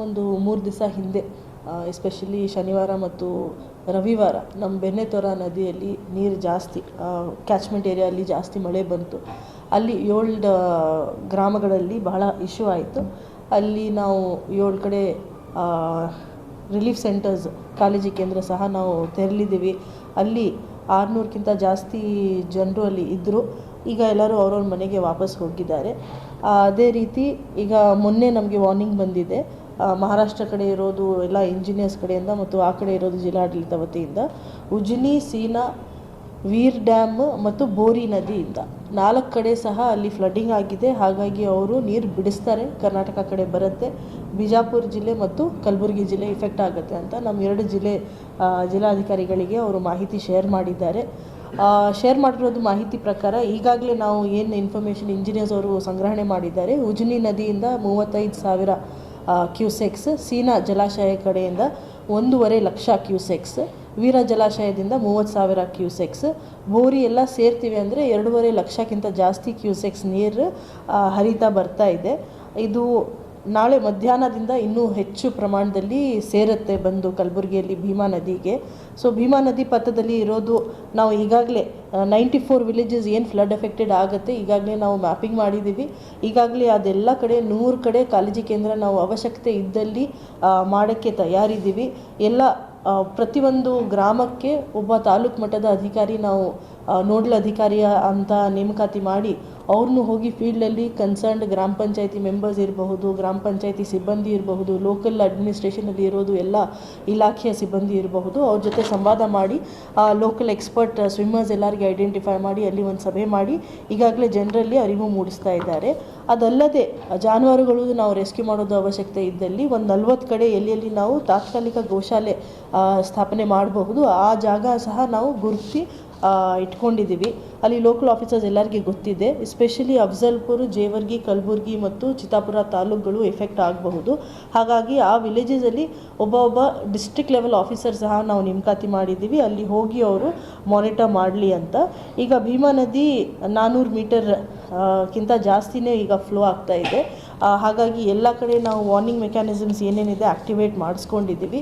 ಒಂದು 3 ದಿವಸ ಹಿಂದೆ ಎಸ್ಪೆಷಲಿ ಶನಿವಾರ ಮತ್ತು ರವಿವಾರ ನಮ್ಮ ಬೆಣ್ಣೆತೊರೆ ನದಿಯಲ್ಲಿ ನೀರು ಜಾಸ್ತಿ, ಕ್ಯಾಚ್ಮೆಂಟ್ ಏರಿಯಲ್ಲಿ ಜಾಸ್ತಿ ಮಳೆ ಬಂತು. ಅಲ್ಲಿ 7 ಗ್ರಾಮಗಳಲ್ಲಿ ಬಹಳ ಇಶ್ಯೂ ಆಯಿತು. ಅಲ್ಲಿ ನಾವು 7 ಕಡೆ ರಿಲೀಫ್ ಸೆಂಟರ್ಸ್, ಕಾಳಜಿ ಕೇಂದ್ರ ಸಹ ನಾವು ತೆರಳಿದ್ದೀವಿ. ಅಲ್ಲಿ 600ಕ್ಕಿಂತ ಜಾಸ್ತಿ ಜನರು ಅಲ್ಲಿ ಇದ್ದರು. ಈಗ ಎಲ್ಲರೂ ಅವ್ರವ್ರ ಮನೆಗೆ ವಾಪಸ್ ಹೋಗಿದ್ದಾರೆ. ಅದೇ ರೀತಿ ಈಗ ಮೊನ್ನೆ ನಮಗೆ ವಾರ್ನಿಂಗ್ ಬಂದಿದೆ, ಮಹಾರಾಷ್ಟ್ರ ಕಡೆ ಇರೋದು ಎಲ್ಲ ಇಂಜಿನಿಯರ್ಸ್ ಕಡೆಯಿಂದ ಮತ್ತು ಆ ಕಡೆ ಇರೋದು ಜಿಲ್ಲಾಡಳಿತ ವತಿಯಿಂದ ಉಜ್ನಿ, ಸೀನಾ, ವೀರ್ ಡ್ಯಾಮ್ ಮತ್ತು ಬೋರಿ ನದಿಯಿಂದ 4 ಕಡೆ ಸಹ ಅಲ್ಲಿ ಫ್ಲಡ್ಡಿಂಗ್ ಆಗಿದೆ. ಹಾಗಾಗಿ ಅವರು ನೀರು ಬಿಡಿಸ್ತಾರೆ, ಕರ್ನಾಟಕ ಕಡೆ ಬರುತ್ತೆ. ಬಿಜಾಪುರ ಜಿಲ್ಲೆ ಮತ್ತು ಕಲಬುರಗಿ ಜಿಲ್ಲೆ ಇಫೆಕ್ಟ್ ಆಗುತ್ತೆ ಅಂತ ನಮ್ಮ 2 ಜಿಲ್ಲಾಧಿಕಾರಿಗಳಿಗೆ ಅವರು ಮಾಹಿತಿ ಶೇರ್ ಮಾಡಿದ್ದಾರೆ. ಶೇರ್ ಮಾಡಿರೋದು ಮಾಹಿತಿ ಪ್ರಕಾರ ಈಗಾಗಲೇ ನಾವು ಏನು ಇನ್ಫಾರ್ಮೇಷನ್ ಇಂಜಿನಿಯರ್ಸ್ ಅವರು ಸಂಗ್ರಹಣೆ ಮಾಡಿದ್ದಾರೆ, ಉಜ್ನಿ ನದಿಯಿಂದ 35,000 ಕ್ಯೂಸೆಕ್ಸ್, ಸೀನಾ ಜಲಾಶಯ ಕಡೆಯಿಂದ 1.5 ಲಕ್ಷ ಕ್ಯೂಸೆಕ್ಸ್, ವೀರ ಜಲಾಶಯದಿಂದ 30,000 ಕ್ಯೂಸೆಕ್ಸ್, ಬೋರಿ ಎಲ್ಲ ಸೇರ್ತೀವಿ ಅಂದರೆ 2.5 ಲಕ್ಷಕ್ಕಿಂತ ಜಾಸ್ತಿ ಕ್ಯೂಸೆಕ್ಸ್ ನೀರು ಹರಿತಾ ಬರ್ತಾ ಇದೆ. ಇದು ನಾಳೆ ಮಧ್ಯಾಹ್ನದಿಂದ ಇನ್ನೂ ಹೆಚ್ಚು ಪ್ರಮಾಣದಲ್ಲಿ ಸೇರುತ್ತೆ ಬಂದು ಕಲಬುರಗಿಯಲ್ಲಿ ಭೀಮಾ ನದಿಗೆ. ಸೊ ಭೀಮಾ ನದಿ ಪಥದಲ್ಲಿ ಇರೋದು ನಾವು ಈಗಾಗಲೇ 94 ವಿಲೇಜಸ್ ಏನು ಫ್ಲಡ್ ಎಫೆಕ್ಟೆಡ್ ಆಗುತ್ತೆ, ಈಗಾಗಲೇ ನಾವು ಮ್ಯಾಪಿಂಗ್ ಮಾಡಿದ್ದೀವಿ. ಈಗಾಗಲೇ ಅದೆಲ್ಲ ಕಡೆ 100 ಕಡೆ ಕಾಳಜಿ ಕೇಂದ್ರ ನಾವು ಅವಶ್ಯಕತೆ ಇದ್ದಲ್ಲಿ ಮಾಡೋಕ್ಕೆ ತಯಾರಿದ್ದೀವಿ. ಎಲ್ಲ ಪ್ರತಿಯೊಂದು ಗ್ರಾಮಕ್ಕೆ ಒಬ್ಬ ತಾಲೂಕು ಮಟ್ಟದ ಅಧಿಕಾರಿ, ನಾವು ನೋಡಲ್ ಅಧಿಕಾರಿಯ ಅಂತ ನೇಮಕಾತಿ ಮಾಡಿ ಅವ್ರನ್ನೂ ಹೋಗಿ ಫೀಲ್ಡಲ್ಲಿ ಕನ್ಸರ್ನ್ಡ್ ಗ್ರಾಮ ಪಂಚಾಯತಿ ಮೆಂಬರ್ಸ್ ಇರಬಹುದು, ಗ್ರಾಮ ಪಂಚಾಯತಿ ಸಿಬ್ಬಂದಿ ಇರಬಹುದು, ಲೋಕಲ್ ಅಡ್ಮಿನಿಸ್ಟ್ರೇಷನಲ್ಲಿ ಇರೋದು ಎಲ್ಲ ಇಲಾಖೆಯ ಸಿಬ್ಬಂದಿ ಇರಬಹುದು, ಅವ್ರ ಜೊತೆ ಸಂವಾದ ಮಾಡಿ ಲೋಕಲ್ ಎಕ್ಸ್ಪರ್ಟ್ ಸ್ವಿಮ್ಮರ್ಸ್ ಎಲ್ಲರಿಗೆ ಐಡೆಂಟಿಫೈ ಮಾಡಿ ಅಲ್ಲಿ ಒಂದು ಸಭೆ ಮಾಡಿ ಈಗಾಗಲೇ ಜನರಲ್ಲಿ ಅರಿವು ಮೂಡಿಸ್ತಾ ಇದ್ದಾರೆ. ಅದಲ್ಲದೆ ಜಾನುವಾರುಗಳು ನಾವು ರೆಸ್ಕ್ಯೂ ಮಾಡೋದು ಅವಶ್ಯಕತೆ ಇದ್ದಲ್ಲಿ ಒಂದು 40 ಕಡೆ ಎಲ್ಲಿ ನಾವು ತಾತ್ಕಾಲಿಕ ಗೋಶಾಲೆ ಸ್ಥಾಪನೆ ಮಾಡಬಹುದು, ಆ ಜಾಗ ಸಹ ನಾವು ಗುರುತಿಸಿ ಇಟ್ಕೊಂಡಿದ್ದೀವಿ. ಅಲ್ಲಿ ಲೋಕಲ್ ಆಫೀಸರ್ಸ್ ಎಲ್ಲರಿಗೆ ಗೊತ್ತಿದೆ. ಎಸ್ಪೆಷಲಿ ಅಫ್ಜಲ್ಪುರ್, ಜೇವರ್ಗಿ, ಕಲಬುರ್ಗಿ ಮತ್ತು ಚಿತ್ತಾಪುರ ತಾಲೂಕುಗಳು ಎಫೆಕ್ಟ್ ಆಗಬಹುದು. ಹಾಗಾಗಿ ಆ ವಿಲೇಜಸಲ್ಲಿ ಒಬ್ಬ ಡಿಸ್ಟ್ರಿಕ್ಟ್ ಲೆವೆಲ್ ಆಫೀಸರ್ ಸಹ ನಾವು ನೇಮಕಾತಿ ಮಾಡಿದ್ದೀವಿ, ಅಲ್ಲಿ ಹೋಗಿ ಅವರು ಮಾನಿಟರ್ ಮಾಡಲಿ ಅಂತ. ಈಗ ಭೀಮಾ ನದಿ 400 ಮೀಟರ್ ಕಿಂತ ಜಾಸ್ತಿನೇ ಈಗ ಫ್ಲೋ ಆಗ್ತಾ ಇದೆ. ಹಾಗಾಗಿ ಎಲ್ಲ ಕಡೆ ನಾವು ವಾರ್ನಿಂಗ್ ಮೆಕ್ಯಾನಿಸಮ್ಸ್ ಏನೇನಿದೆ ಆ್ಯಕ್ಟಿವೇಟ್ ಮಾಡಿಸ್ಕೊಂಡಿದ್ದೀವಿ.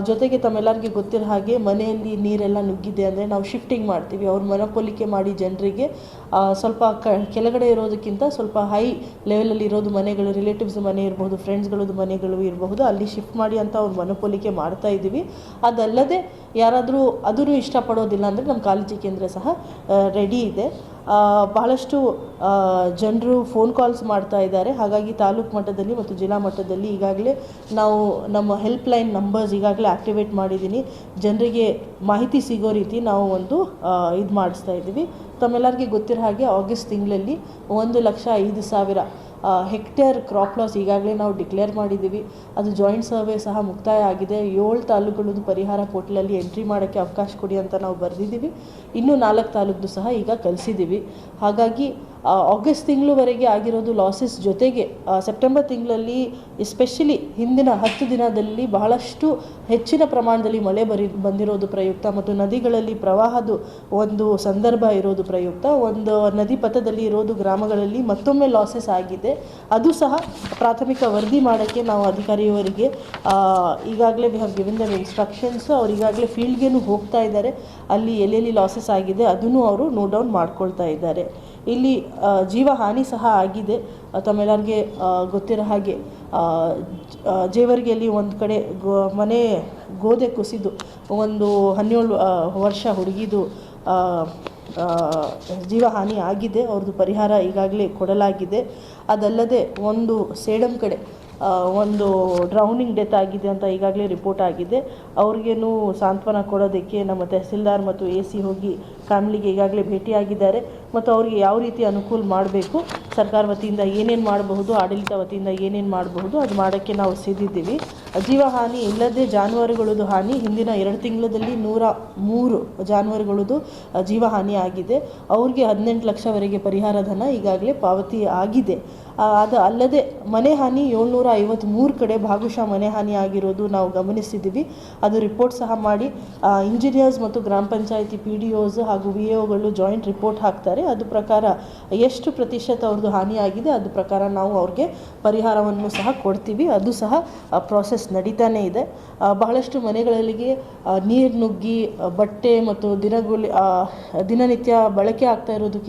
ಜೊತೆಗೆ ತಮ್ಮೆಲ್ಲರಿಗೆ ಗೊತ್ತಿರೋ ಹಾಗೆ ಮನೆಯಲ್ಲಿ ನೀರೆಲ್ಲ ನುಗ್ಗಿದೆ ಅಂದರೆ ನಾವು ಶಿಫ್ಟಿಂಗ್ ಮಾಡ್ತೀವಿ. ಅವ್ರ ಮನಪೊಲಿಕೆ ಮಾಡಿ ಜನರಿಗೆ ಸ್ವಲ್ಪ ಕೆಳಗಡೆ ಇರೋದಕ್ಕಿಂತ ಸ್ವಲ್ಪ ಹೈ ಲೆವೆಲಲ್ಲಿ ಇರೋದು ಮನೆಗಳು, ರಿಲೇಟಿವ್ಸ್ ಮನೆ ಇರಬಹುದು, ಫ್ರೆಂಡ್ಸ್ಗಳದ್ದು ಮನೆಗಳು ಇರಬಹುದು, ಅಲ್ಲಿ ಶಿಫ್ಟ್ ಮಾಡಿ ಅಂತ ಅವ್ರ ಮನಪೊಲಿಕೆ ಮಾಡ್ತಾ ಇದ್ದೀವಿ. ಅದಲ್ಲದೆ ಯಾರಾದರೂ ಅದೂ ಇಷ್ಟಪಡೋದಿಲ್ಲ ಅಂದರೆ ನಮ್ಮ ಕಾಳಜಿ ಕೇಂದ್ರ ಸಹ ರೆಡಿ ಇದೆ. ಬಹಳಷ್ಟು ಜನರು ಫೋನ್ ಕಾಲ್ಸ್ ಮಾಡ್ತಾ ಇದ್ದಾರೆ. ಹಾಗಾಗಿ ತಾಲೂಕು ಮಟ್ಟದಲ್ಲಿ ಮತ್ತು ಜಿಲ್ಲಾ ಮಟ್ಟದಲ್ಲಿ ಈಗಾಗಲೇ ನಾವು ನಮ್ಮ ಹೆಲ್ಪ್ ಲೈನ್ ನಂಬರ್ಸ್ ಈಗಾಗಲೇ ಆ್ಯಕ್ಟಿವೇಟ್ ಮಾಡಿದ್ದೀನಿ. ಜನರಿಗೆ ಮಾಹಿತಿ ಸಿಗೋ ರೀತಿ ನಾವು ಒಂದು ಇದು ಮಾಡಿಸ್ತಾ ಇದ್ದೀವಿ. ತಮ್ಮೆಲ್ಲರಿಗೆ ಗೊತ್ತಿರೋ ಹಾಗೆ ಆಗಸ್ಟ್ ತಿಂಗಳಲ್ಲಿ 1,05,000 ಹೆಕ್ಟೇರ್ ಕ್ರಾಪ್ ಲಾಸ್ ಈಗಾಗಲೇ ನಾವು ಡಿಕ್ಲೇರ್ ಮಾಡಿದ್ದೀವಿ. ಅದು ಜಾಯಿಂಟ್ ಸರ್ವೆ ಸಹ ಮುಕ್ತಾಯ ಆಗಿದೆ. 7 ತಾಲೂಕುಗಳದ್ದು ಪರಿಹಾರ ಪೋರ್ಟಲಲ್ಲಿ ಎಂಟ್ರಿ ಮಾಡೋಕ್ಕೆ ಅವಕಾಶ ಕೊಡಿ ಅಂತ ನಾವು ಬರೆದಿದ್ದೀವಿ. ಇನ್ನೂ 4 ತಾಲೂಕದ್ದು ಸಹ ಈಗ ಕಳಿಸಿದ್ದೀವಿ. ಹಾಗಾಗಿ ಆಗಸ್ಟ್ ತಿಂಗಳವರೆಗೆ ಆಗಿರೋದು ಲಾಸಸ್ ಜೊತೆಗೆ ಸೆಪ್ಟೆಂಬರ್ ತಿಂಗಳಲ್ಲಿ ಎಸ್ಪೆಷಲಿ ಹಿಂದಿನ 10 ದಿನದಲ್ಲಿ ಬಹಳಷ್ಟು ಹೆಚ್ಚಿನ ಪ್ರಮಾಣದಲ್ಲಿ ಮಳೆ ಬಂದಿರೋದು ಪ್ರಯುಕ್ತ ಮತ್ತು ನದಿಗಳಲ್ಲಿ ಪ್ರವಾಹದ ಒಂದು ಸಂದರ್ಭ ಇರೋದು ಪ್ರಯುಕ್ತ ಒಂದು ನದಿ ಪಥದಲ್ಲಿ ಇರೋದು ಗ್ರಾಮಗಳಲ್ಲಿ ಮತ್ತೊಮ್ಮೆ ಲಾಸಸ್ ಆಗಿದೆ. ಅದು ಸಹ ಪ್ರಾಥಮಿಕ ವರದಿ ಮಾಡೋಕ್ಕೆ ನಾವು ಅಧಿಕಾರಿಯವರಿಗೆ ಈಗಾಗಲೇ we have given them instructions. ಅವ್ರು ಈಗಾಗಲೇ ಫೀಲ್ಡ್ಗೇನು ಹೋಗ್ತಾ ಇದ್ದಾರೆ, ಅಲ್ಲಿ ಎಲ್ಲೆಲ್ಲಿ ಲಾಸಸ್ ಆಗಿದೆ ಅದನ್ನು ಅವರು ನೋಟ್ ಡೌನ್ ಮಾಡ್ಕೊಳ್ತಾ ಇದ್ದಾರೆ. ಇಲ್ಲಿ ಜೀವ ಹಾನಿ ಸಹ ಆಗಿದೆ. ತಮ್ಮೆಲ್ಲರಿಗೆ ಗೊತ್ತಿರೋ ಹಾಗೆ ಜೇವರ್ಗಿಯಲ್ಲಿ ಒಂದು ಕಡೆ ಮನೆ ಗೋದೆ ಕುಸಿದು ಒಂದು 17 ವರ್ಷ ಹುಡುಗಿದು ಜೀವಹಾನಿ ಆಗಿದೆ. ಅವ್ರದ್ದು ಪರಿಹಾರ ಈಗಾಗಲೇ ಕೊಡಲಾಗಿದೆ. ಅದಲ್ಲದೆ ಒಂದು ಸೇಡಂ ಕಡೆ ಒಂದು ಡ್ರೌನಿಂಗ್ ಡೆತ್ ಆಗಿದೆ ಅಂತ ಈಗಾಗಲೇ ರಿಪೋರ್ಟ್ ಆಗಿದೆ. ಅವ್ರಿಗೇನು ಸಾಂತ್ವನ ಕೊಡೋದಕ್ಕೆ ನಮ್ಮ ತಹಸೀಲ್ದಾರ್ ಮತ್ತು AC ಹೋಗಿ ಫ್ಯಾಮಿಲಿಗೆ ಈಗಾಗಲೇ ಭೇಟಿಯಾಗಿದ್ದಾರೆ ಮತ್ತು ಅವ್ರಿಗೆ ಯಾವ ರೀತಿ ಅನುಕೂಲ ಮಾಡಬೇಕು, ಸರ್ಕಾರ ವತಿಯಿಂದ ಏನೇನು ಮಾಡಬಹುದು, ಆಡಳಿತ ವತಿಯಿಂದ ಏನೇನು ಮಾಡಬಹುದು ಅದು ಮಾಡೋಕ್ಕೆ ನಾವು ಸಿದ್ಧಿದ್ದೀವಿ. ಜೀವಹಾನಿ ಇಲ್ಲದೆ ಜಾನುವಾರುಗಳದ್ದು ಹಾನಿ ಹಿಂದಿನ 2 ತಿಂಗಳಲ್ಲಿ 103 ಜಾನುವಾರುಗಳದ್ದು ಜೀವಹಾನಿ ಆಗಿದೆ. ಅವ್ರಿಗೆ 18 ಲಕ್ಷವರೆಗೆ ಪರಿಹಾರ ಧನ ಈಗಾಗಲೇ ಪಾವತಿ ಆಗಿದೆ. ಅದು ಅಲ್ಲದೆ ಮನೆ ಹಾನಿ 753 ಕಡೆ ಭಾಗಶಃ ಮನೆ ಹಾನಿ ಆಗಿರೋದು ನಾವು ಗಮನಿಸಿದ್ದೀವಿ. ಅದು ರಿಪೋರ್ಟ್ ಸಹ ಮಾಡಿ ಇಂಜಿನಿಯರ್ಸ್ ಮತ್ತು ಗ್ರಾಮ ಪಂಚಾಯತಿ PDOs ಹಾಗೂ VAOಗಳು ಜಾಯಿಂಟ್ ರಿಪೋರ್ಟ್ ಹಾಕ್ತಾರೆ. ಅದು ಪ್ರಕಾರ ಎಷ್ಟು ಪ್ರತಿಶತ ಅವ್ರದ್ದು ಹಾನಿಯಾಗಿದೆ ಅದು ಪ್ರಕಾರ ನಾವು ಅವ್ರಿಗೆ ಪರಿಹಾರವನ್ನು ಸಹ ಕೊಡ್ತೀವಿ. ಅದು ಸಹ ಪ್ರಾಸೆಸ್ ನಡೀತಾನೇ ಇದೆ. ಬಹಳಷ್ಟು ಮನೆಗಳಿಗೆ ನೀರು ನುಗ್ಗಿ ಬಟ್ಟೆ ಮತ್ತು ದಿನನಿತ್ಯ ಬಳಕೆ ಆಗ್ತಾ ಇರೋದು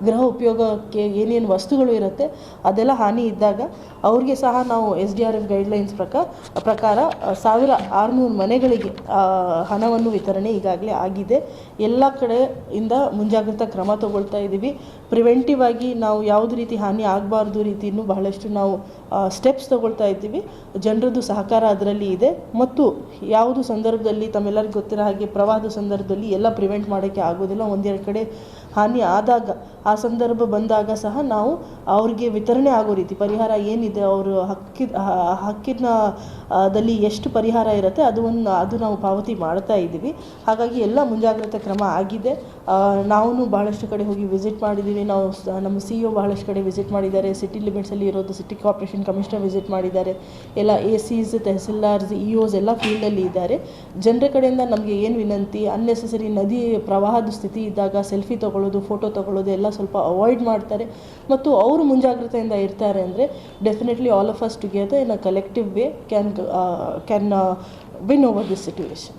ಗೃಹ ಉಪಯೋಗಕ್ಕೆ ಏನೇನು ವಸ್ತುಗಳು ಇರುತ್ತೆ ಅದೆಲ್ಲ ಹಾನಿ ಇದ್ದಾಗ ಅವ್ರಿಗೆ ಸಹ ನಾವು SDRF ಗೈಡ್ಲೈನ್ಸ್ ಪ್ರಕಾರ 1600 ಮನೆಗಳಿಗೆ ಹಣವನ್ನು ವಿತರಣೆ ಈಗಾಗಲೇ ಆಗಿದೆ. ಎಲ್ಲ ಕಡೆಯಿಂದ ಮುಂಜಾಗ್ರತಾ ಕ್ರಮ ತಗೊಳ್ತಾ ಇದ್ದೀವಿ. ಪ್ರಿವೆಂಟಿವ್ ಆಗಿ ನಾವು ಯಾವುದೇ ರೀತಿ ಹಾನಿ ಆಗಬಾರ್ದು ರೀತಿಯೂ ಬಹಳಷ್ಟು ನಾವು ಸ್ಟೆಪ್ಸ್ ತಗೊಳ್ತಾ ಇದ್ದೀವಿ. ಜನರದ್ದು ಸಹಕಾರ ಅದರಲ್ಲಿ ಇದೆ. ಮತ್ತು ಯಾವುದು ಸಂದರ್ಭದಲ್ಲಿ ತಮ್ಮೆಲ್ಲರಿಗೂ ಗೊತ್ತಿರೋ ಹಾಗೆ ಪ್ರವಾಹದ ಸಂದರ್ಭದಲ್ಲಿ ಎಲ್ಲ ಪ್ರಿವೆಂಟ್ ಮಾಡೋಕ್ಕೆ ಆಗೋದಿಲ್ಲ. ಒಂದೆರಡು ಕಡೆ ಹಾನಿ ಆದಾಗ ಆ ಸಂದರ್ಭ ಬಂದಾಗ ಸಹ ನಾವು ಅವ್ರಿಗೆ ವಿತರಣೆ ಆಗೋ ರೀತಿ ಪರಿಹಾರ ಏನಿದೆ ಅವರು ಹಕ್ಕಿನ ದಲ್ಲಿ ಎಷ್ಟು ಪರಿಹಾರ ಇರುತ್ತೆ ಅದು ನಾವು ಪಾವತಿ ಮಾಡ್ತಾ ಇದ್ದೀವಿ. ಹಾಗಾಗಿ ಎಲ್ಲ ಮುಂಜಾಗ್ರತಾ ಕ್ರಮ ಆಗಿದೆ. ನಾವು ಬಹಳಷ್ಟು ಕಡೆ ಹೋಗಿ ವಿಸಿಟ್ ಮಾಡಿದ್ದೀವಿ. ನಾವು ನಮ್ಮ CEO ಬಹಳಷ್ಟು ಕಡೆ ವಿಸಿಟ್ ಮಾಡಿದ್ದಾರೆ. ಸಿಟಿ ಲಿಮಿಟ್ಸಲ್ಲಿ ಇರೋದು ಸಿಟಿ ಕಾರ್ಪೊರೇಷನ್ ಕಮಿಷನರ್ ವಿಸಿಟ್ ಮಾಡಿದ್ದಾರೆ. ಎಲ್ಲ ACs, ತಹಸೀಲ್ದಾರ್ಸ್, EOs ಎಲ್ಲ ಫೀಲ್ಡಲ್ಲಿ ಇದ್ದಾರೆ. ಜನರ ಕಡೆಯಿಂದ ನಮಗೆ ಏನು ವಿನಂತಿ, ಅನ್ನೆಸೆಸರಿ ನದಿ ಪ್ರವಾಹದ ಸ್ಥಿತಿ ಇದ್ದಾಗ ಸೆಲ್ಫಿ ತಗೊಳ್ಳೋದು, ಫೋಟೋ ತಗೊಳ್ಳೋದು ಎಲ್ಲ ಸ್ವಲ್ಪ ಅವಾಯ್ಡ್ ಮಾಡ್ತಾರೆ. ಮತ್ತು ಅವರು ಮುಂಜಾಗ್ರತೆಯಿಂದ ಇರ್ತಾರೆ ಅಂದರೆ definitely all of us together in a collective way can win over this situation.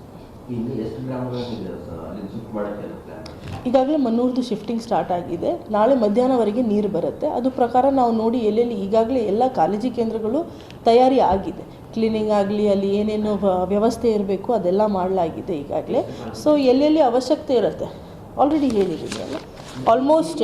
ಈಗಾಗಲೇ ಮನ್ನೂರ್ದು ಶಿಫ್ಟಿಂಗ್ ಸ್ಟಾರ್ಟ್ ಆಗಿದೆ. ನಾಳೆ ಮಧ್ಯಾಹ್ನವರೆಗೆ ನೀರು ಬರುತ್ತೆ. ಅದು ಪ್ರಕಾರ ನಾವು ನೋಡಿ ಎಲ್ಲೆಲ್ಲಿ ಈಗಾಗಲೇ ಎಲ್ಲ ಕಾಳಜಿ ಕೇಂದ್ರಗಳು ತಯಾರಿ ಆಗಿದೆ. ಕ್ಲೀನಿಂಗ್ ಆಗಲಿ ಅಲ್ಲಿ ಏನೇನು ವ್ಯವಸ್ಥೆ ಇರಬೇಕು ಅದೆಲ್ಲ ಮಾಡಲಾಗಿದೆ ಈಗಾಗಲೇ. ಸೊ ಎಲ್ಲೆಲ್ಲಿ ಅವಶ್ಯಕತೆ ಇರುತ್ತೆ ಆಲ್ರೆಡಿ ಹೇಳಿದ್ದೀನಿ ಅಲ್ಲ. ಆಲ್ಮೋಸ್ಟ್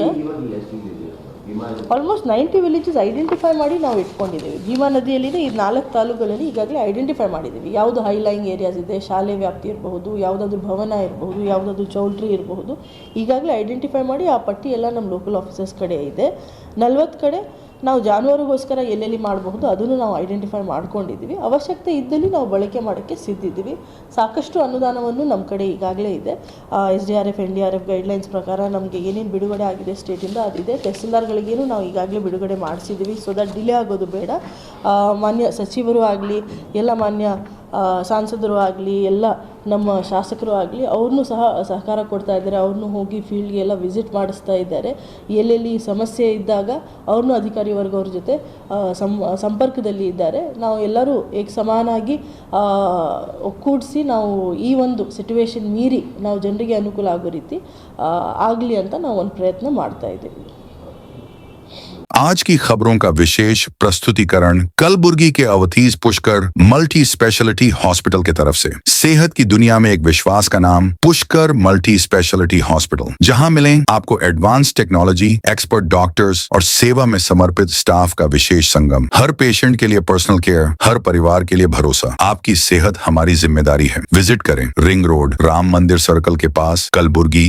90 ವಿಲೇಜಸ್ ಐಡೆಂಟಿಫೈ ಮಾಡಿ ನಾವು ಇಟ್ಕೊಂಡಿದ್ದೀವಿ. ಭೀಮಾ ನದಿಯಲ್ಲಿದೆ. ಈ 4 ತಾಲೂಕುಗಳಲ್ಲಿ ಈಗಾಗಲೇ ಐಡೆಂಟಿಫೈ ಮಾಡಿದ್ದೀವಿ. ಯಾವುದು ಹೈಲೈಂಗ್ ಏರಿಯಾಸ್ ಇದೆ, ಶಾಲೆ ವ್ಯಾಪ್ತಿ ಇರಬಹುದು, ಯಾವುದಾದ್ರೂ ಭವನ ಇರಬಹುದು, ಯಾವುದಾದ್ರೂ ಚೌಲ್ಟ್ರಿ ಇರಬಹುದು, ಈಗಾಗಲೇ ಐಡೆಂಟಿಫೈ ಮಾಡಿ ಆ ಪಟ್ಟಿ ಎಲ್ಲ ನಮ್ಮ ಲೋಕಲ್ ಆಫೀಸರ್ಸ್ ಕಡೆ ಇದೆ. 40 ಕಡೆ ನಾವು ಜಾನುವಾರುಗೋಸ್ಕರ ಎಲ್ಲೆಲ್ಲಿ ಮಾಡಬಹುದು ಅದನ್ನು ನಾವು ಐಡೆಂಟಿಫೈ ಮಾಡ್ಕೊಂಡಿದ್ದೀವಿ. ಅವಶ್ಯಕತೆ ಇದ್ದಲ್ಲಿ ನಾವು ಬಳಕೆ ಮಾಡೋಕ್ಕೆ ಸಿದ್ಧಿದ್ದೀವಿ. ಸಾಕಷ್ಟು ಅನುದಾನವನ್ನು ನಮ್ಮ ಕಡೆ ಈಗಾಗಲೇ ಇದೆ. SDRF NDRF ಗೈಡ್ಲೈನ್ಸ್ ಪ್ರಕಾರ ನಮಗೆ ಏನೇನು ಬಿಡುಗಡೆ ಆಗಿದೆ ಸ್ಟೇಟಿಂದ ಅದಿದೆ. ತಹಸೀಲ್ದಾರ್ಗಳಿಗೇನು ನಾವು ಈಗಾಗಲೇ ಬಿಡುಗಡೆ ಮಾಡಿಸಿದ್ದೀವಿ. ಸೊ ದಟ್ ಡಿಲೇ ಆಗೋದು ಬೇಡ. ಮಾನ್ಯ ಸಚಿವರು ಆಗಲಿ, ಎಲ್ಲ ಮಾನ್ಯ ಸಾಂಸದರು ಆಗಲಿ, ಎಲ್ಲ ನಮ್ಮ ಶಾಸಕರು ಆಗಲಿ ಅವ್ರನ್ನೂ ಸಹ ಸಹಕಾರ ಕೊಡ್ತಾ ಇದ್ದಾರೆ. ಅವ್ರನ್ನೂ ಹೋಗಿ ಫೀಲ್ಡ್ಗೆ ಎಲ್ಲ ವಿಸಿಟ್ ಮಾಡಿಸ್ತಾ ಇದ್ದಾರೆ. ಎಲ್ಲೆಲ್ಲಿ ಸಮಸ್ಯೆ ಇದ್ದಾಗ ಅವ್ರನ್ನೂ ಅಧಿಕಾರಿ ವರ್ಗವ್ರ ಜೊತೆ ಸಂಪರ್ಕದಲ್ಲಿ ಇದ್ದಾರೆ. ನಾವು ಎಲ್ಲರೂ ಸಮಾನಾಗಿ ಒಕ್ಕೂಡಿಸಿ ನಾವು ಈ ಒಂದು ಸಿಚುವೇಶನ್ ಮೀರಿ ನಾವು ಜನರಿಗೆ ಅನುಕೂಲ ಆಗೋ ರೀತಿ ಆಗಲಿ ಅಂತ ನಾವು ಒಂದು ಪ್ರಯತ್ನ ಮಾಡ್ತಾ ಇದ್ದೀವಿ. आज की खबरों का विशेष प्रस्तुतिकरण कलबुर्गी के अवधीज पुष्कर मल्टी स्पेशलिटी हॉस्पिटल की तरफ से। सेहत की दुनिया में एक विश्वास का नाम पुष्कर मल्टी स्पेशलिटी हॉस्पिटल, जहां मिलें आपको एडवांस टेक्नोलॉजी, एक्सपर्ट डॉक्टर्स और सेवा में समर्पित स्टाफ का विशेष संगम। हर पेशेंट के लिए पर्सनल केयर, हर परिवार के लिए भरोसा। आपकी सेहत हमारी जिम्मेदारी है। विजिट करें रिंग रोड, राम मंदिर सर्कल के पास, कलबुर्गी।